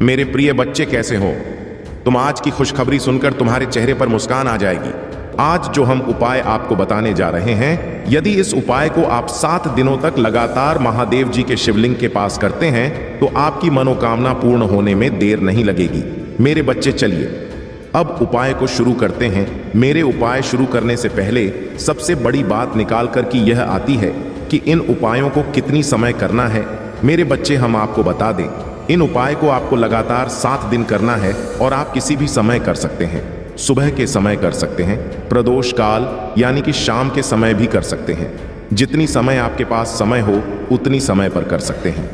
मेरे प्रिय बच्चे कैसे हो तुम? आज की खुशखबरी सुनकर तुम्हारे चेहरे पर मुस्कान आ जाएगी। आज जो हम उपाय आपको बताने जा रहे हैं, यदि इस उपाय को आप 7 दिनों तक लगातार महादेव जी के शिवलिंग के पास करते हैं तो आपकी मनोकामना पूर्ण होने में देर नहीं लगेगी। मेरे बच्चे चलिए अब उपाय को शुरू करते हैं। मेरे उपाय शुरू करने से पहले सबसे बड़ी बात निकाल कर की यह आती है कि इन उपायों को कितनी समय करना है। मेरे बच्चे हम आपको बता दें, इन उपाय को आपको लगातार 7 दिन करना है और आप किसी भी समय कर सकते हैं। सुबह के समय कर सकते हैं, प्रदोष काल यानी कि शाम के समय भी कर सकते हैं। जितनी समय आपके पास समय हो उतनी समय पर कर सकते हैं।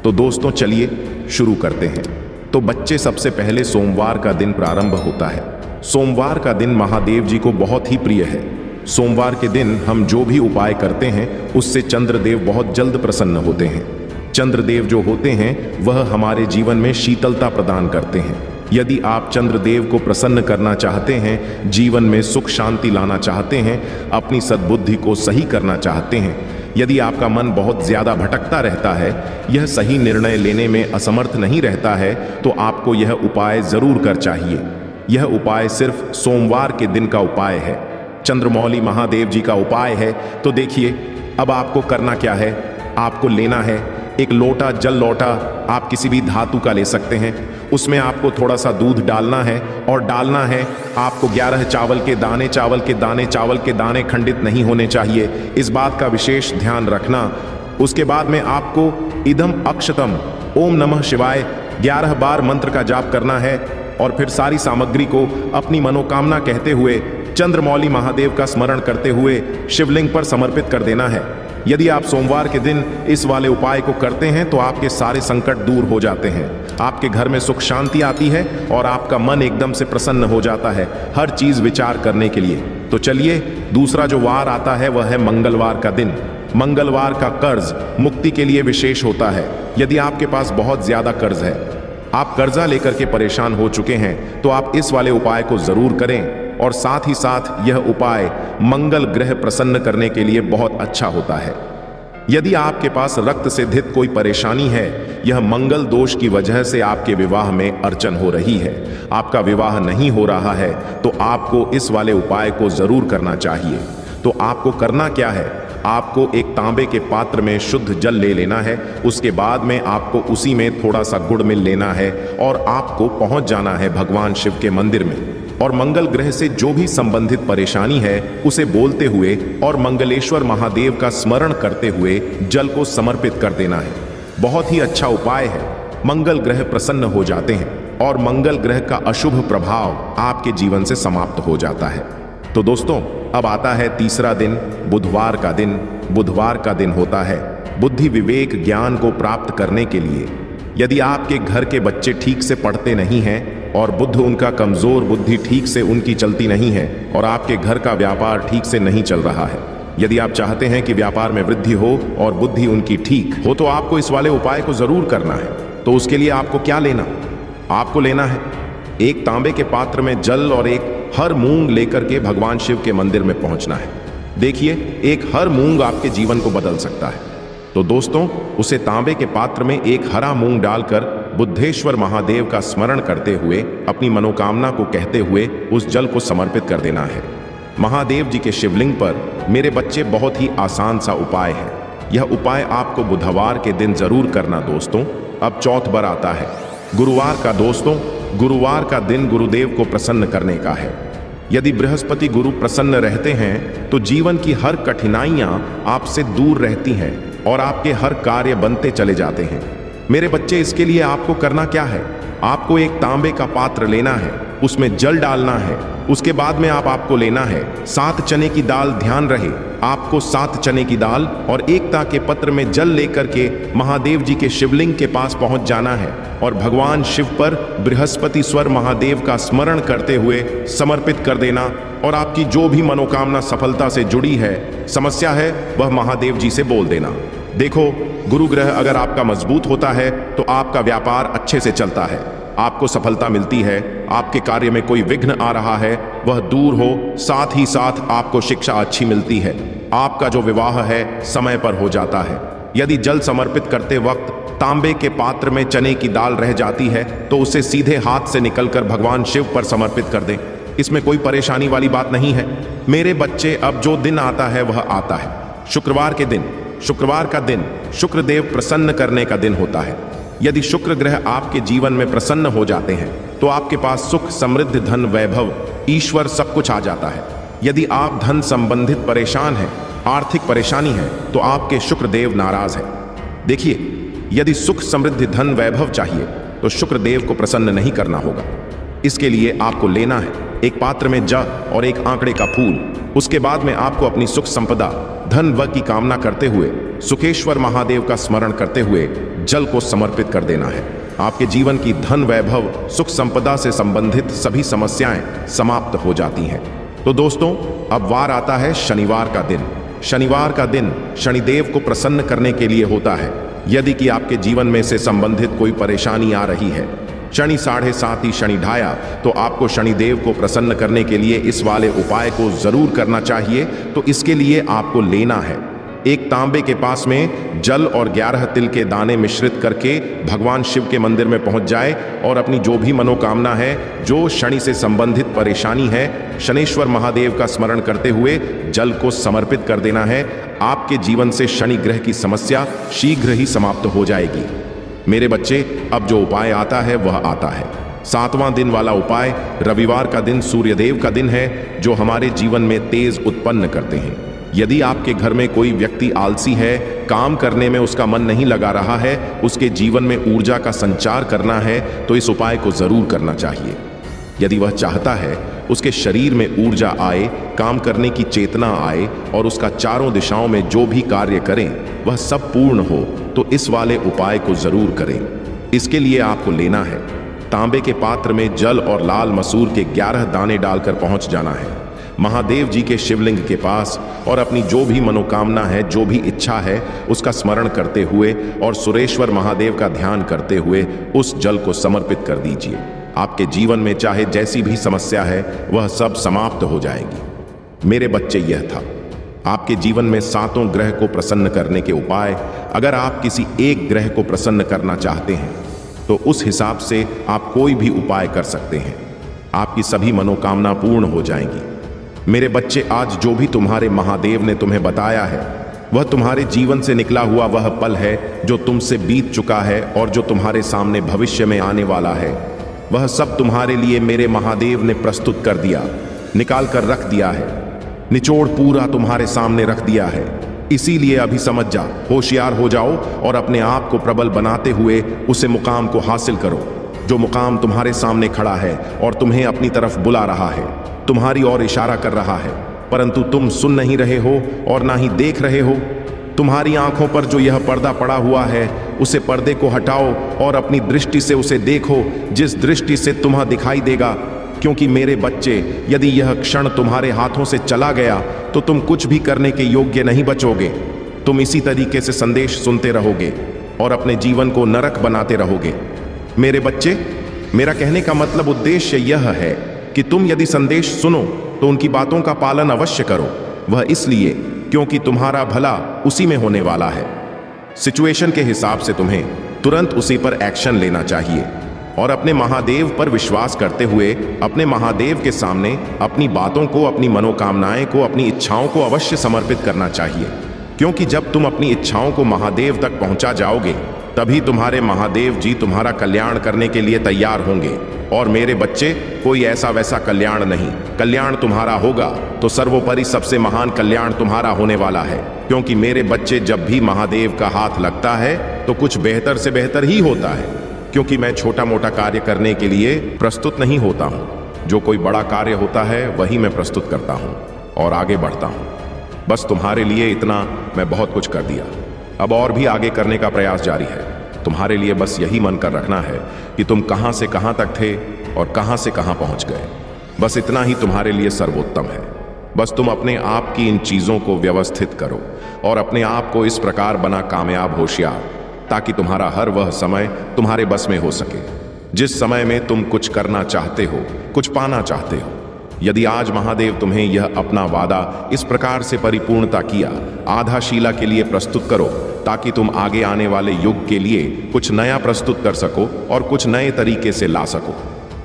तो दोस्तों चलिए शुरू करते हैं। तो बच्चे सबसे पहले सोमवार का दिन प्रारंभ होता है। सोमवार का दिन महादेव जी को बहुत ही प्रिय है। सोमवार के दिन हम जो भी उपाय करते हैं उससे चंद्रदेव बहुत जल्द प्रसन्न होते हैं। चंद्रदेव जो होते हैं वह हमारे जीवन में शीतलता प्रदान करते हैं। यदि आप चंद्रदेव को प्रसन्न करना चाहते हैं, जीवन में सुख शांति लाना चाहते हैं, अपनी सद्बुद्धि को सही करना चाहते हैं, यदि आपका मन बहुत ज्यादा भटकता रहता है, यह सही निर्णय लेने में असमर्थ नहीं रहता है, तो आपको यह उपाय जरूर कर चाहिए। यह उपाय सिर्फ सोमवार के दिन का उपाय है, चंद्रमौली महादेव जी का उपाय है। तो देखिए अब आपको करना क्या है। आपको लेना है एक लोटा, जल लोटा आप किसी भी धातु का ले सकते हैं। उसमें आपको थोड़ा सा दूध डालना है और डालना है आपको 11 चावल के दाने। चावल के दाने खंडित नहीं होने चाहिए, इस बात का विशेष ध्यान रखना। उसके बाद में आपको इदम अक्षतम ओम नमः शिवाय 11 बार मंत्र का जाप करना है और फिर सारी सामग्री को अपनी मनोकामना कहते हुए चंद्रमौली महादेव का स्मरण करते हुए शिवलिंग पर समर्पित कर देना है। यदि आप सोमवार के दिन इस वाले उपाय को करते हैं तो आपके सारे संकट दूर हो जाते हैं, आपके घर में सुख शांति आती है और आपका मन एकदम से प्रसन्न हो जाता है हर चीज विचार करने के लिए। तो चलिए दूसरा जो वार आता है वह है मंगलवार का दिन। मंगलवार का कर्ज मुक्ति के लिए विशेष होता है। यदि आपके पास बहुत ज्यादा कर्ज है, आप कर्जा लेकर के परेशान हो चुके हैं, तो आप इस वाले उपाय को जरूर करें। और साथ ही साथ यह उपाय मंगल ग्रह प्रसन्न करने के लिए बहुत अच्छा होता है। यदि आपके पास रक्त से धित कोई परेशानी है, यह मंगल दोष की वजह से आपके विवाह में अड़चन हो रही है, आपका विवाह नहीं हो रहा है, तो आपको इस वाले उपाय को जरूर करना चाहिए। तो आपको करना क्या है, आपको एक तांबे के पात्र में शुद्ध जल ले लेना है। उसके बाद में आपको उसी में थोड़ा सा गुड़ मिल लेना है और आपको पहुंच जाना है भगवान शिव के मंदिर में और मंगल ग्रह से जो भी संबंधित परेशानी है उसे बोलते हुए और मंगलेश्वर महादेव का स्मरण करते हुए जल को समर्पित कर देना है। बहुत ही अच्छा उपाय है। मंगल ग्रह प्रसन्न हो जाते हैं और मंगल ग्रह का अशुभ प्रभाव आपके जीवन से समाप्त हो जाता है। तो दोस्तों अब आता है तीसरा दिन, बुधवार का दिन। बुधवार का दिन होता है बुद्धि विवेक ज्ञान को प्राप्त करने के लिए। यदि आपके घर के बच्चे ठीक से पढ़ते नहीं हैं और बुद्धि उनका कमजोर, बुद्धि ठीक से उनकी चलती नहीं है और आपके घर का व्यापार ठीक से नहीं चल रहा है, यदि आप चाहते हैं कि व्यापार में वृद्धि हो और बुद्धि उनकी ठीक हो, तो आपको इस वाले उपाय को जरूर करना है। तो उसके लिए आपको क्या लेना, आपको लेना है एक तांबे के पात्र में जल और एक हर मूंग लेकर के भगवान शिव के मंदिर में पहुंचना है। देखिए एक हर मूंग आपके जीवन को बदल सकता है। तो दोस्तों उसे तांबे के पात्र में एक हरा मूंग डालकर बुद्धेश्वर महादेव का स्मरण करते हुए अपनी मनोकामना को कहते हुए उस जल को समर्पित कर देना है महादेव जी के शिवलिंग पर। मेरे बच्चे बहुत ही आसान सा उपाय है। यह उपाय आपको बुधवार के दिन जरूर करना दोस्तों। अब चौथ बार आता है गुरुवार का। दोस्तों गुरुवार का दिन गुरुदेव को प्रसन्न करने का है। यदि बृहस्पति गुरु प्रसन्न रहते हैं तो जीवन की हर कठिनाइयां आपसे दूर रहती हैं और आपके हर कार्य बनते चले जाते हैं। मेरे बच्चे इसके लिए आपको करना क्या है, आपको एक तांबे का पात्र लेना है, उसमें जल डालना है। उसके बाद में आपको लेना है 7 चने की दाल। ध्यान रहे आपको 7 चने की दाल और एकता के पत्र में जल लेकर के महादेव जी के शिवलिंग के पास पहुंच जाना है और भगवान शिव पर बृहस्पति स्वर महादेव का स्मरण करते हुए समर्पित कर देना। और आपकी जो भी मनोकामना सफलता से जुड़ी है, समस्या है, वह महादेव जी से बोल देना। देखो गुरु ग्रह अगर आपका मजबूत होता है तो आपका व्यापार अच्छे से चलता है, आपको सफलता मिलती है, आपके कार्य में कोई विघ्न आ रहा है वह दूर हो, साथ ही साथ आपको शिक्षा अच्छी मिलती है, आपका जो विवाह है समय पर हो जाता है। यदि जल समर्पित करते वक्त तांबे के पात्र में चने की दाल रह जाती है तो उसे सीधे हाथ से निकलकर भगवान शिव पर समर्पित कर दें। इसमें कोई परेशानी वाली बात नहीं है। मेरे बच्चे, अब जो दिन आता है वह आता है। शुक्रवार के दिन, शुक्रवार का दिन शुक्रदेव प्रसन्न करने का दिन होता है। यदि शुक्र ग्रह आपके जीवन में प्रसन्न हो जाते हैं तो आपके पास सुख, समृद्धि, धन, वैभव, ईश्वर सब कुछ आ जाता है। यदि आप धन संबंधित परेशान हैं, आर्थिक परेशानी है, तो आपके शुक्रदेव नाराज है। देखिए, यदि सुख, समृद्धि, धन, वैभव चाहिए तो शुक्रदेव को प्रसन्न नहीं करना होगा। इसके लिए आपको लेना है एक पात्र में ज और एक आंकड़े का फूल। उसके बाद में आपको अपनी सुख संपदा, धन व की कामना करते हुए सुखेश्वर महादेव का स्मरण करते हुए जल को समर्पित कर देना है। आपके जीवन की धन, वैभव, सुख संपदा से संबंधित सभी समस्याएं समाप्त हो जाती हैं। तो दोस्तों, अब वार आता है शनिवार का दिन। शनिवार का दिन शनिदेव को प्रसन्न करने के लिए होता है। यदि कि आपके जीवन में से संबंधित कोई परेशानी आ रही है, शनि 7:30 ही शनि ढाया, तो आपको शनिदेव को प्रसन्न करने के लिए इस वाले उपाय को जरूर करना चाहिए। तो इसके लिए आपको लेना है एक तांबे के पास में जल और 11 तिल के दाने मिश्रित करके भगवान शिव के मंदिर में पहुंच जाए और अपनी जो भी मनोकामना है, जो शनि से संबंधित परेशानी है, शनेश्वर महादेव का स्मरण करते हुए जल को समर्पित कर देना है। आपके जीवन से शनि ग्रह की समस्या शीघ्र ही समाप्त हो जाएगी। मेरे बच्चे, अब जो उपाय आता है वह आता है। 7वां दिन वाला उपाय रविवार का दिन सूर्यदेव का दिन है, जो हमारे जीवन में तेज उत्पन्न करते हैं। यदि आपके घर में कोई व्यक्ति आलसी है, काम करने में उसका मन नहीं लगा रहा है, उसके जीवन में ऊर्जा का संचार करना है, तो इस उपाय को जरूर करना चाहिए। यदि वह चाहता है उसके शरीर में ऊर्जा आए, काम करने की चेतना आए और उसका चारों दिशाओं में जो भी कार्य करें वह सब पूर्ण हो, तो इस वाले उपाय को जरूर करें। इसके लिए आपको लेना है तांबे के पात्र में जल और लाल मसूर के 11 दाने डालकर पहुंच जाना है महादेव जी के शिवलिंग के पास और अपनी जो भी मनोकामना है, जो भी इच्छा है, उसका स्मरण करते हुए और सुरेश्वर महादेव का ध्यान करते हुए उस जल को समर्पित कर दीजिए। आपके जीवन में चाहे जैसी भी समस्या है वह सब समाप्त हो जाएगी। मेरे बच्चे, यह था आपके जीवन में 7 ग्रह को प्रसन्न करने के उपाय। अगर आप किसी एक ग्रह को प्रसन्न करना चाहते हैं तो उस हिसाब से आप कोई भी उपाय कर सकते हैं। आपकी सभी मनोकामना पूर्ण हो जाएंगी। मेरे बच्चे, आज जो भी तुम्हारे महादेव ने तुम्हें बताया है वह तुम्हारे जीवन से निकला हुआ वह पल है जो तुमसे बीत चुका है और जो तुम्हारे सामने भविष्य में आने वाला है। वह सब तुम्हारे लिए मेरे महादेव ने प्रस्तुत कर दिया, निकाल कर रख दिया है, निचोड़ पूरा तुम्हारे सामने रख दिया है। इसीलिए अभी समझ जा, होशियार हो जाओ और अपने आप को प्रबल बनाते हुए उसे मुकाम को हासिल करो जो मुकाम तुम्हारे सामने खड़ा है और तुम्हें अपनी तरफ बुला रहा है, तुम्हारी ओर इशारा कर रहा है, परंतु तुम सुन नहीं रहे हो और ना ही देख रहे हो। तुम्हारी आंखों पर जो यह पर्दा पड़ा हुआ है उसे पर्दे को हटाओ और अपनी दृष्टि से उसे देखो, जिस दृष्टि से तुम्हें दिखाई देगा। क्योंकि मेरे बच्चे, यदि यह क्षण तुम्हारे हाथों से चला गया तो तुम कुछ भी करने के योग्य नहीं बचोगे। तुम इसी तरीके से संदेश सुनते रहोगे और अपने जीवन को नरक बनाते रहोगे। मेरे बच्चे, मेरा कहने का मतलब उद्देश्य यह है कि तुम यदि संदेश सुनो तो उनकी बातों का पालन अवश्य करो। वह इसलिए क्योंकि तुम्हारा भला उसी में होने वाला है। सिचुएशन के हिसाब से तुम्हें तुरंत उसी पर एक्शन लेना चाहिए और अपने महादेव पर विश्वास करते हुए अपने महादेव के सामने अपनी बातों को, अपनी मनोकामनाएं को, अपनी इच्छाओं को अवश्य समर्पित करना चाहिए। क्योंकि जब तुम अपनी इच्छाओं को महादेव तक पहुंचा जाओगे तभी तुम्हारे महादेव जी तुम्हारा कल्याण करने के लिए तैयार होंगे। और मेरे बच्चे, कोई ऐसा वैसा कल्याण नहीं, कल्याण तुम्हारा होगा तो सर्वोपरि सबसे महान कल्याण तुम्हारा होने वाला है। क्योंकि मेरे बच्चे, जब भी महादेव का हाथ लगता है तो कुछ बेहतर से बेहतर ही होता है। क्योंकि मैं छोटा मोटा कार्य करने के लिए प्रस्तुत नहीं होता हूँ, जो कोई बड़ा कार्य होता है वही मैं प्रस्तुत करता हूँ और आगे बढ़ता हूँ। बस तुम्हारे लिए इतना मैं बहुत कुछ कर दिया, अब और भी आगे करने का प्रयास जारी है। तुम्हारे लिए बस यही मन कर रखना है कि तुम कहां से कहां तक थे और कहां से कहां पहुंच गए। बस इतना ही तुम्हारे लिए सर्वोत्तम है। बस तुम अपने आप की इन चीजों को व्यवस्थित करो और अपने आप को इस प्रकार बना कामयाब, होशियार, ताकि तुम्हारा हर वह समय तुम्हारे बस में हो सके जिस समय में तुम कुछ करना चाहते हो, कुछ पाना चाहते हो। यदि आज महादेव तुम्हें यह अपना वादा इस प्रकार से परिपूर्णता किया, आधा शीला के लिए प्रस्तुत करो ताकि तुम आगे आने वाले युग के लिए कुछ नया प्रस्तुत कर सको और कुछ नए तरीके से ला सको।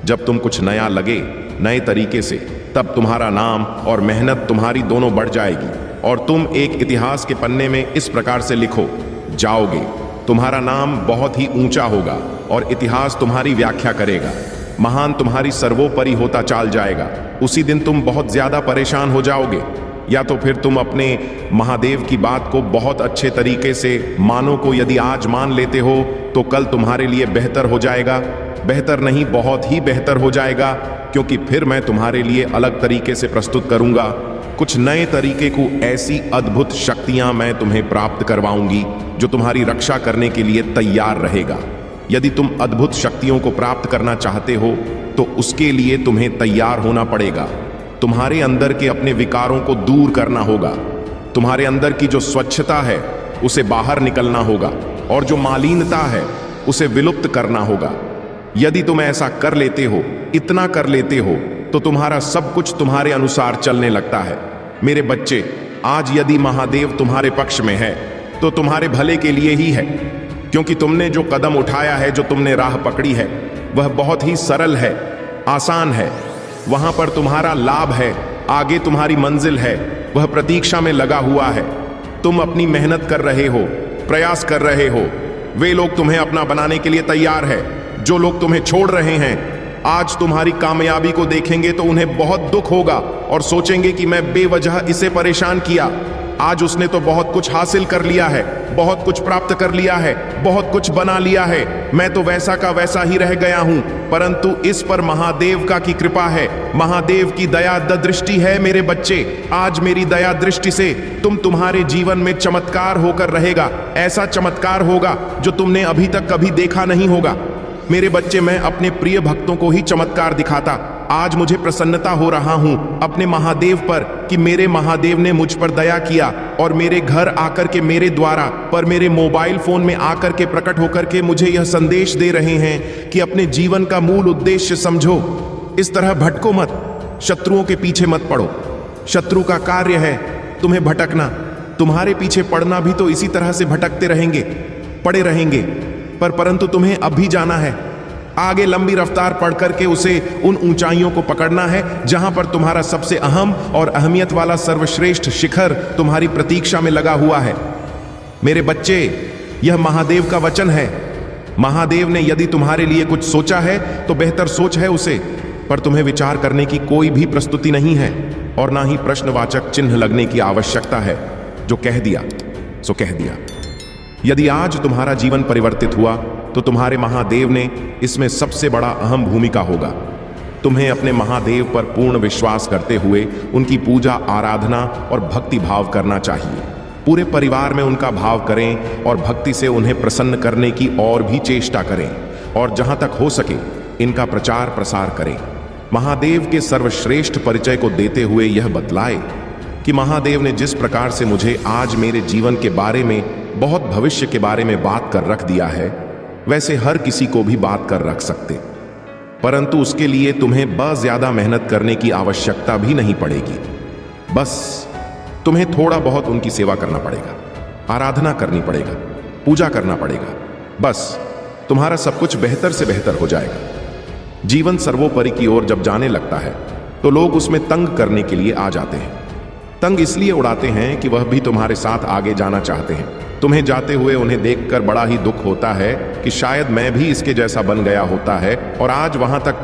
जब तुम कुछ नया लगे नए तरीके से, तब तुम्हारा नाम और मेहनत तुम्हारी दोनों बढ़ जाएगी और तुम एक इतिहास के पन्ने में इस प्रकार से लिखो जाओगे। तुम्हारा नाम बहुत ही ऊंचा होगा और इतिहास तुम्हारी व्याख्या करेगा। महान तुम्हारी सर्वोपरि होता चाल जाएगा। उसी दिन तुम बहुत ज्यादा परेशान हो जाओगे, या तो फिर तुम अपने महादेव की बात को बहुत अच्छे तरीके से मानो को यदि आज मान लेते हो तो कल तुम्हारे लिए बेहतर हो जाएगा। बेहतर नहीं, बहुत ही बेहतर हो जाएगा, क्योंकि फिर मैं तुम्हारे लिए अलग तरीके से प्रस्तुत करूंगा। कुछ नए तरीके को ऐसी अद्भुत शक्तियां मैं तुम्हें प्राप्त करवाऊंगी जो तुम्हारी रक्षा करने के लिए तैयार रहेगा। यदि तुम अद्भुत शक्तियों को प्राप्त करना चाहते हो तो उसके लिए तुम्हें तैयार होना पड़ेगा। तुम्हारे अंदर के अपने विकारों को दूर करना होगा। तुम्हारे अंदर की जो स्वच्छता है उसे बाहर निकलना होगा और जो मालिन्यता है उसे विलुप्त करना होगा। यदि तुम ऐसा कर लेते हो, इतना कर लेते हो, तो तुम्हारा सब कुछ तुम्हारे अनुसार चलने लगता है। मेरे बच्चे, आज यदि महादेव तुम्हारे पक्ष में है तो तुम्हारे भले के लिए ही है, क्योंकि तुमने जो कदम उठाया है, जो तुमने राह पकड़ी है, वह बहुत ही सरल है, आसान है। वहां पर तुम्हारा लाभ है, आगे तुम्हारी मंजिल है, वह प्रतीक्षा में लगा हुआ है। तुम अपनी मेहनत कर रहे हो, प्रयास कर रहे हो। वे लोग तुम्हें अपना बनाने के लिए तैयार है। जो लोग तुम्हें छोड़ रहे हैं, आज तुम्हारी कामयाबी को देखेंगे तो उन्हें बहुत दुख होगा और सोचेंगे कि मैं बेवजह इसे परेशान किया। आज उसने तो बहुत कुछ हासिल कर लिया है, बहुत कुछ प्राप्त कर लिया है, बहुत कुछ बना लिया है। मैं तो वैसा का वैसा ही रह गया हूं, परंतु इस पर महादेव का की कृपा है, महादेव की दया दृष्टि है। मेरे बच्चे, आज मेरी दया दृष्टि से तुम्हारे जीवन में चमत्कार होकर रहेगा। ऐसा चमत्कार होगा जो तुमने अभी तक कभी देखा नहीं होगा। मेरे बच्चे, मैं अपने प्रिय भक्तों को ही चमत्कार दिखाता। आज मुझे प्रसन्नता हो रहा हूं अपने महादेव पर कि मेरे महादेव ने मुझ पर दया किया और मेरे घर आकर के, मेरे द्वारा पर मेरे मोबाइल फोन में आकर के प्रकट होकर के मुझे यह संदेश दे रहे हैं कि अपने जीवन का मूल उद्देश्य समझो। इस तरह भटको मत, शत्रुओं के पीछे मत पड़ो। शत्रु का कार्य है तुम्हें भटकना। तुम्हारे पीछे पड़ना भी तो इसी तरह से भटकते रहेंगे, पड़े रहेंगे, परंतु तुम्हें अब भी जाना है आगे। लंबी रफ्तार पढ़ करके उसे उन ऊंचाइयों को पकड़ना है जहां पर तुम्हारा सबसे अहम और अहमियत वाला सर्वश्रेष्ठ शिखर तुम्हारी प्रतीक्षा में लगा हुआ है। मेरे बच्चे, यह महादेव का वचन है। महादेव ने यदि तुम्हारे लिए कुछ सोचा है तो बेहतर सोच है उसे, पर तुम्हें विचार करने की कोई भी प्रस्तुति नहीं है और ना ही प्रश्नवाचक चिन्ह लगने की आवश्यकता है। जो कह दिया सो कह दिया। यदि आज तुम्हारा जीवन परिवर्तित हुआ तो तुम्हारे महादेव ने इसमें सबसे बड़ा अहम भूमिका होगा। तुम्हें अपने महादेव पर पूर्ण विश्वास करते हुए उनकी पूजा, आराधना और भक्ति भाव करना चाहिए। पूरे परिवार में उनका भाव करें और भक्ति से उन्हें प्रसन्न करने की और भी चेष्टा करें, और जहां तक हो सके इनका प्रचार प्रसार करें। महादेव के सर्वश्रेष्ठ परिचय को देते हुए यह बतलाए कि महादेव ने जिस प्रकार से मुझे आज मेरे जीवन के बारे में, बहुत भविष्य के बारे में बात कर रख दिया है, वैसे हर किसी को भी बात कर रख सकते, परंतु उसके लिए तुम्हें बहुत ज्यादा मेहनत करने की आवश्यकता भी नहीं पड़ेगी। बस तुम्हें थोड़ा बहुत उनकी सेवा करना पड़ेगा, आराधना करनी पड़ेगा, पूजा करना पड़ेगा। बस तुम्हारा सब कुछ बेहतर से बेहतर हो जाएगा। जीवन सर्वोपरि की ओर जब जाने लगता है तो लोग उसमें तंग करने के लिए आ जाते हैं। तंग इसलिए उड़ाते हैं कि वह भी तुम्हारे साथ आगे जाना चाहते हैं। तुम्हें जाते हुए उन्हें देखकर बड़ा ही दुख होता है कि शायद मैं भी इसके जैसा बन गया होता है और आज वहां तक